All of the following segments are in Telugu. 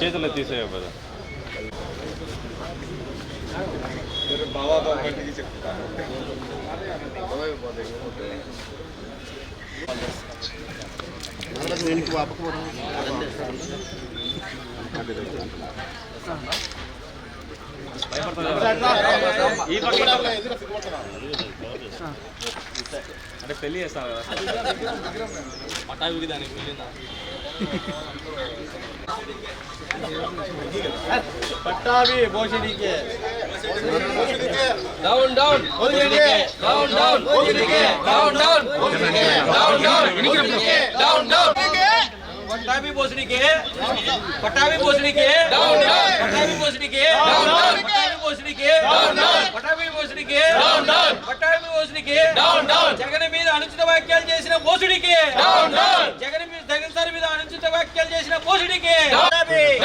చేతుల్లో తీసే కదా బాబా బయటికి చెప్తాను అంటే పెళ్లి చేస్తాను కదా పటావికి దానికి పెళ్ళిందా పట్టాభి భోషడికే డౌన్ డౌన్ భోషడికే డౌన్ డౌన్ భోషడికే డౌన్ డౌన్ భోషడికే down down down down Pattabhi భోషడికే పట్టాభి భోషడికే డౌన్ డౌన్ పట్టాభి భోషడికే డౌన్ డౌన్ పట్టాభి భోషడికే డౌన్ డౌన్ పట్టాభి భోషడికే డౌన్ డౌన్ పట్టాభి భోషడికే డౌన్ డౌన్ జగన్ మీద అనుచిత వ్యాఖ్యలు చేసిన భోషడికే డౌన్ డౌన్ జగన్ సార్ మీద అనుచిత వ్యాఖ్యలు చేసిన భోషడికే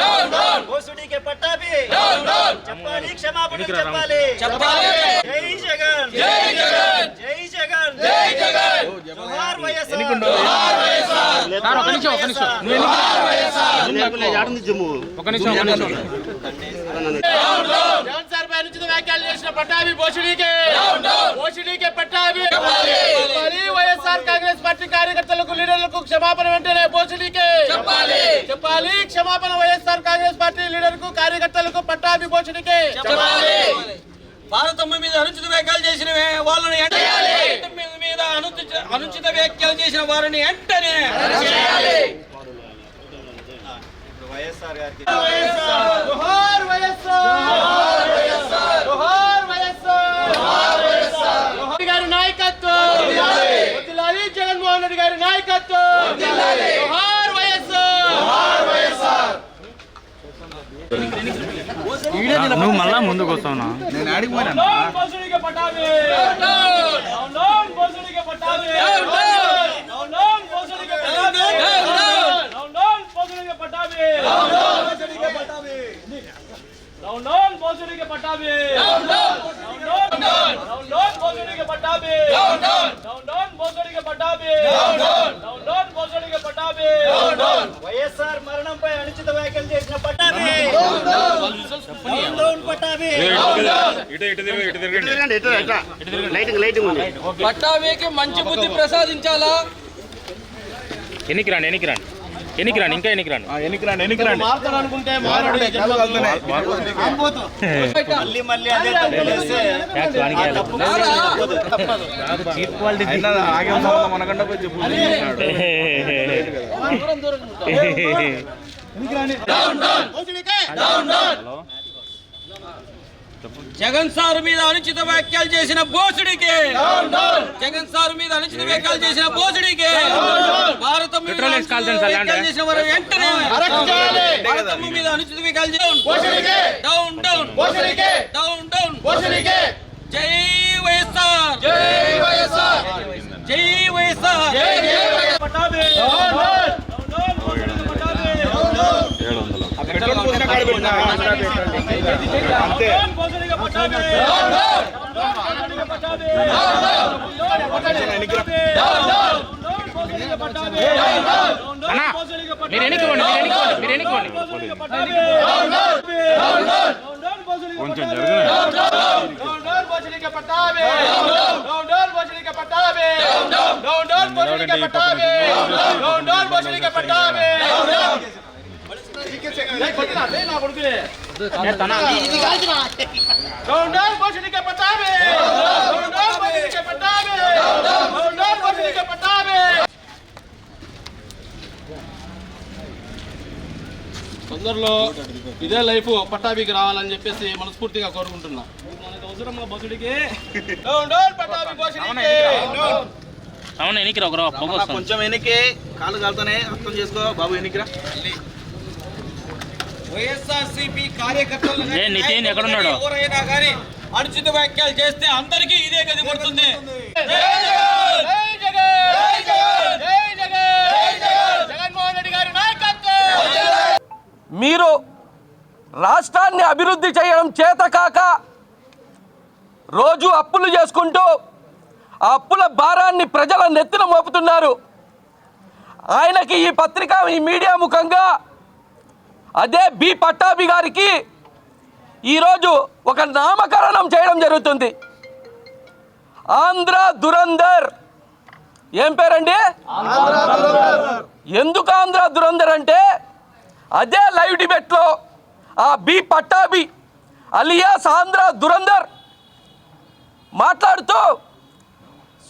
డౌన్ డౌన్ భోషడికే పట్టాభి డౌన్ డౌన్ చెప్పాలి క్షమాపణ చెప్పాలి చెప్పాలి జై జగన్ జై జగన్ జై జగన్ జై జగన్ జోహార్ వైఎస్ఆర్ జోహార్ వైఎస్ఆర్ ఒక నిమిషం జగన్ సార్ పై అనుచిత వ్యాఖ్యలు చేసిన పట్టాభి భోషడికే భోషడికే పట్టాభి వైఎస్ఆర్ కాంగ్రెస్ పార్టీ కార్యకర్తలకు లీడర్లకు క్షమాపణ వెంటనే భోషడికే చెప్పాలి క్షమాపణ వైఎస్ఆర్ కాంగ్రెస్ పార్టీ లీడర్కు కార్యకర్తలకు పట్టాభి భోషడికే భారతమ్మ మీద అనుచిత వ్యాఖ్యలు చేసిన వాళ్ళని మీద అనుచిత వ్యాఖ్యలు చేసిన వారిని వెంటనే వైఎస్ఆర్ గారికి జోహార్ వైఎస్ఆర్ జోహార్ వైఎస్ఆర్ గారి నాయకత్వం వర్ధిల్లాలి జగన్మోహన్ రెడ్డి గారి నాయకత్వం జోహార్ వైఎస్ఆర్ నువ్వు మళ్ళా ముందుకు వస్తావునా నేను ఆడిపోయినా వైఎస్ఆర్ మరణంపై అనుచిత వ్యాఖ్యలు చేసిన పట్టాభి పట్టాభికి మంచి బుద్ధి ప్రసాదించాలా ఎన్నికి రాండి ఇంకా ఎన్నికి రాండి మాట్లాడాలనుకుంటే మళ్ళీ మళ్ళీ అదే తప్పు చేస్తే మనకంటే పోయి చెప్పు జగన్ సార్ మీద అనుచిత వ్యాఖ్యలు చేసిన భోషడికి జగన్ సార్ మీద అనుచిత వ్యాఖ్యలు చేసిన భోషడికి భారతమ్మ మీద చేసిన వారు వెంటనే భారతమ్మ మీద అనుచిత వ్యాఖ్యలు డౌన్ డౌన్ డౌన్ డౌన్ జై వైఎస్ఆర్ జై వైఎస్ఆర్ జై వైఎస్ఆర్ పట్టాభి మీరు ఎన్నికోండి కొంచెం తొందరలో ఇదే లైఫ్ పట్టాభికి రావాలని చెప్పేసి మనస్ఫూర్తిగా కోరుకుంటున్నా. మనకు అవసరం బసుడికి కొంచెం ఎన్నికే కాళ్ళు కాలుతానే అర్థం చేసుకో బాబు ఎన్నికరా. వైఎస్ఆర్సీపీ కార్యకర్తలు ఎవరైనా కానీ అనుచిత వ్యాఖ్యలు చేస్తే అందరికీ ఇదే గది పడుతుంది. మీరు రాష్ట్రాన్ని అభివృద్ధి చేయడం చేతకాక రోజు అప్పులు చేసుకుంటూ ఆ అప్పుల భారాన్ని ప్రజల నెత్తిన మోపుతున్నారు. ఆయనకి ఈ పత్రిక ఈ మీడియా ముఖంగా అదే బి పట్టాభి గారికి ఈరోజు ఒక నామకరణం చేయడం జరుగుతుంది. ఆంధ్ర దురందర్. ఏం పేరండి? ఎందుకు ఆంధ్ర దురందర్ అంటే అదే లైవ్ డిబేట్లో ఆ బి పట్టాభి అలియాస్ ఆంధ్ర దురందర్ మాట్లాడుతూ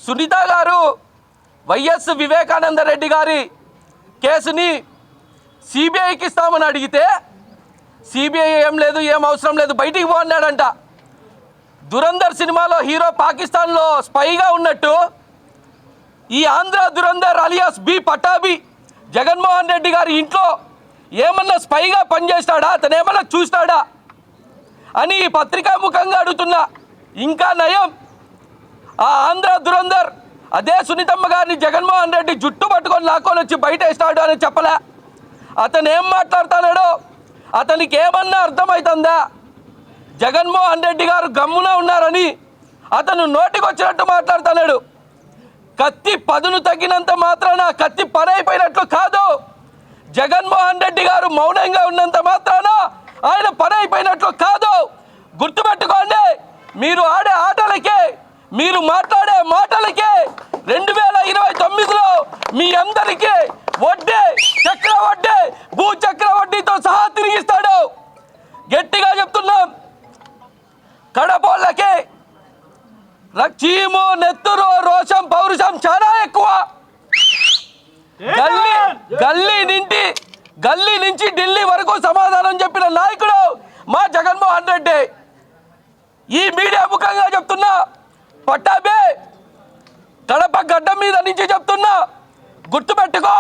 సునీత గారు వైఎస్ వివేకానంద రెడ్డి గారి కేసుని సిబిఐకి ఇస్తామని అడిగితే సిబిఐ ఏం లేదు, ఏం అవసరం లేదు, బయటికి పోన్నాడంట. దురందర్ సినిమాలో హీరో పాకిస్తాన్లో స్పైగా ఉన్నట్టు ఈ ఆంధ్ర దురందర్ అలియాస్ బి పట్టాభి జగన్మోహన్ రెడ్డి గారి ఇంట్లో ఏమన్నా స్పైగా పనిచేస్తాడా, అతను ఏమన్నా చూస్తాడా అని ఈ పత్రికా ముఖంగా అడుగుతున్నా. ఇంకా నయం, ఆ ఆంధ్ర దురందర్ అదే సునీతమ్మ గారిని జగన్మోహన్ రెడ్డి జుట్టు పట్టుకొని లాక్కొని వచ్చి బయట వేస్తాడు అని చెప్పలే. అతను ఏం మాట్లాడుతున్నాడో అతనికి ఏమన్నా అర్థమవుతుందా? జగన్మోహన్ రెడ్డి గారు గమ్మున ఉన్నారని అతను నోటికి వచ్చినట్టు మాట్లాడుతున్నాడు. కత్తి పదును తగ్గినంత మాత్రాన కత్తి పని అయిపోయినట్లు కాదు. జగన్మోహన్ రెడ్డి గారు మౌనంగా ఉన్నంత మాత్రాన ఆయన పని అయిపోయినట్లు కాదు. గుర్తుపెట్టుకోండి, మీరు ఆడే ఆటలకే, మీరు మాట్లాడే మాటలకే 2029లో మీ అందరికీ వడ్డీ, చక్రవడ్డీ, భూచక్రవడ్డీతో సహా తిరిగిస్తాడు. గట్టిగా చెప్తున్నాం. కడపోళ్ళకి చీము, నెత్తురు, రోషం, పౌరుషం చాలా ఎక్కువ. గల్లీ నుంచి ఢిల్లీ వరకు సమాధానం చెప్పిన నాయకుడు మా జగన్మోహన్ రెడ్డి. ఈ మీడియా ముఖంగా చెప్తున్నా, పట్టాభి కడప గడ్డ మీద నుంచి చెప్తున్నా, గుర్తుపెట్టుకో,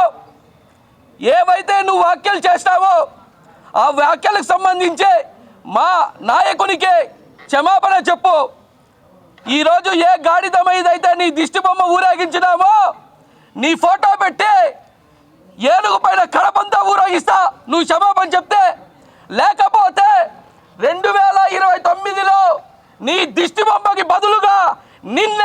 ఏవైతే నువ్వు వ్యాఖ్యలు చేస్తావో ఆ వ్యాఖ్యలకు సంబంధించి మా నాయకునికి క్షమాపణ చెప్పు. ఈరోజు ఏ గాడిద మీద అయితే నీ దిష్టి బొమ్మ ఊరేగించినావో నీ ఫోటో పెట్టి ఏనుగు పైన కడపంతా ఊరేగిస్తా నువ్వు క్షమాపణ చెప్తే. లేకపోతే 2029లో నీ దిష్టి బొమ్మకి బదులుగా నిన్నే